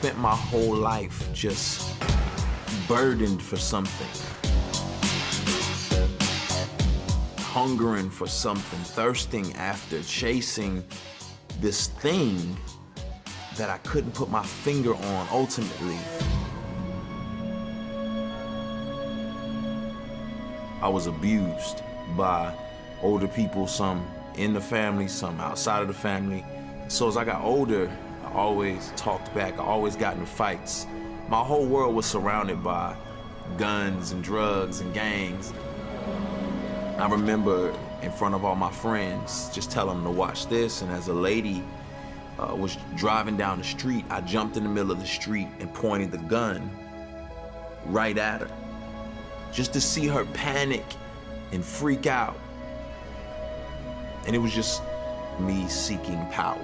spent my whole life just burdened for something, hungering for something, thirsting after, chasing this thing that I couldn't put my finger on ultimately. I was abused by older people, some in the family, some outside of the family. So as I got older, I always talked back, I always got in fights. My whole world was surrounded by guns and drugs and gangs. I remember in front of all my friends, just telling them to watch this, and as a lady was driving down the street, I jumped in the middle of the street and pointed the gun right at her, just to see her panic and freak out. And it was just me seeking power.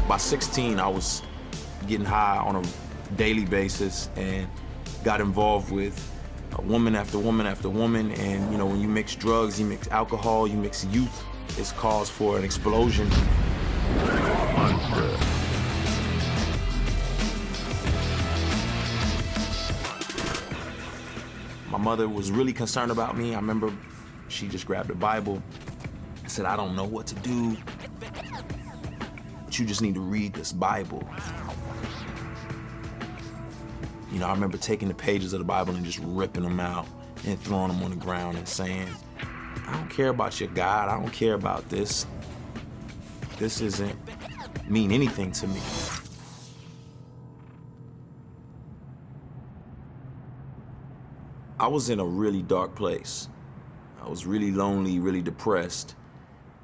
By 16, I was getting high on a daily basis and got involved with woman after woman after woman. And you know, when you mix drugs, you mix alcohol, you mix youth, it's cause for an explosion. My mother was really concerned about me. I remember she just grabbed the Bible and said, I don't know what to do, but you just need to read this Bible. You know, I remember taking the pages of the Bible and just ripping them out and throwing them on the ground and saying, I don't care about your God, I don't care about this. This doesn't mean anything to me. I was in a really dark place. I was really lonely, really depressed,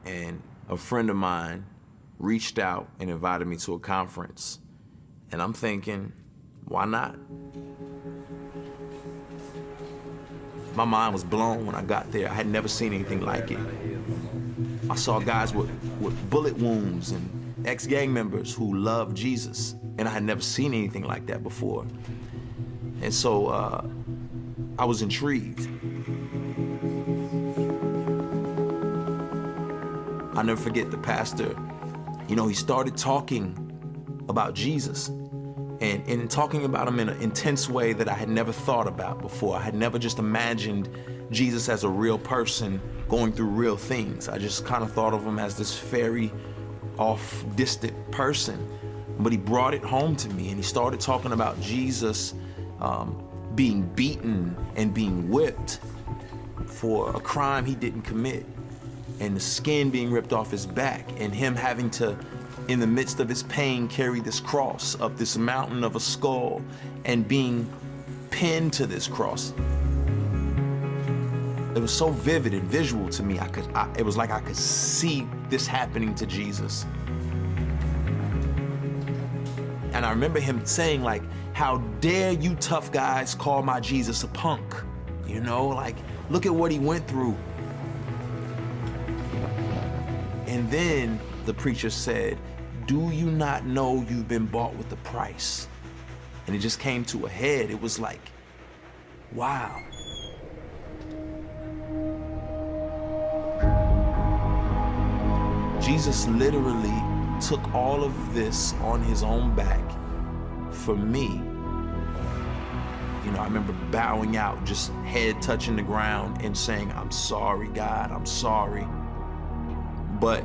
and a friend of mine reached out and invited me to a conference. And I'm thinking, why not? My mind was blown when I got there. I had never seen anything like it. I saw guys with bullet wounds and ex-gang members who loved Jesus, and I had never seen anything like that before. And so I was intrigued. I'll never forget the pastor. You know, he started talking about Jesus and talking about him in an intense way that I had never thought about before. I had never just imagined Jesus as a real person going through real things. I just kind of thought of him as this very off, distant person. But he brought it home to me, and he started talking about Jesus being beaten and being whipped for a crime he didn't commit, and the skin being ripped off his back, and him having to, in the midst of his pain, carry this cross up this mountain of a skull and being pinned to this cross. It was so vivid and visual to me. It was like I could see this happening to Jesus. And I remember him saying, like, how dare you tough guys call my Jesus a punk? You know, like, look at what he went through. And then the preacher said, do you not know you've been bought with a price? And it just came to a head. It was like, wow. Jesus literally took all of this on his own back for me. You know, I remember bowing out, just head touching the ground and saying, I'm sorry, God, I'm sorry. But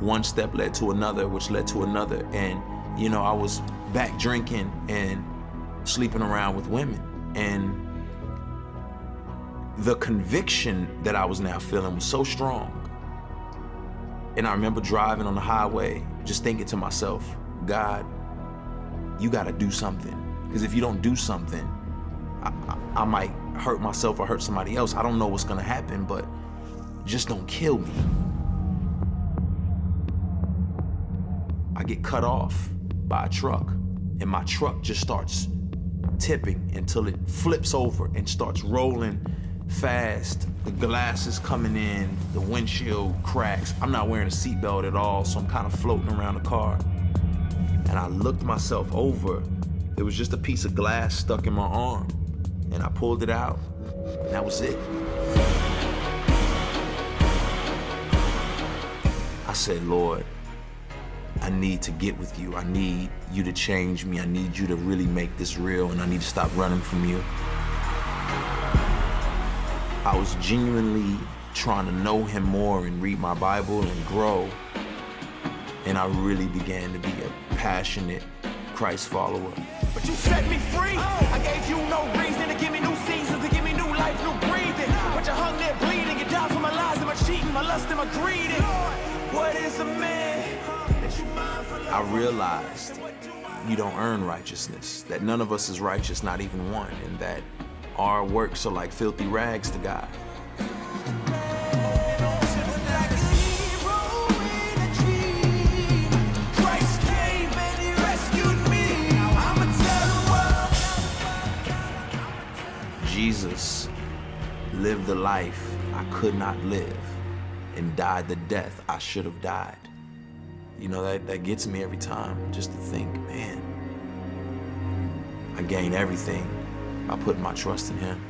one step led to another, which led to another. And, you know, I was back drinking and sleeping around with women. And the conviction that I was now feeling was so strong. And I remember driving on the highway, just thinking to myself, God, you gotta do something. Because if you don't do something, I might hurt myself or hurt somebody else. I don't know what's gonna happen, but just don't kill me. I get cut off by a truck, and my truck just starts tipping until it flips over and starts rolling fast. The glass is coming in, the windshield cracks. I'm not wearing a seatbelt at all, so I'm kind of floating around the car. And I looked myself over. There was just a piece of glass stuck in my arm. And I pulled it out, and that was it. I said, Lord, I need to get with you. I need you to change me. I need you to really make this real, and I need to stop running from you. I was genuinely trying to know him more and read my Bible and grow. And I really began to be a passionate Christ follower. But you set me free. I gave you no reason to give me new seasons, to give me new life, new breathing. But you hung there bleeding. You died for my lies and my cheating, my lust and my greed. What is a man that you mind for love? I realized you don't earn righteousness, that none of us is righteous, not even one, and that our works are like filthy rags to God. Jesus lived the life I could not live and died the death I should have died. You know, that gets me every time, just to think, man, I gain everything by putting my trust in him.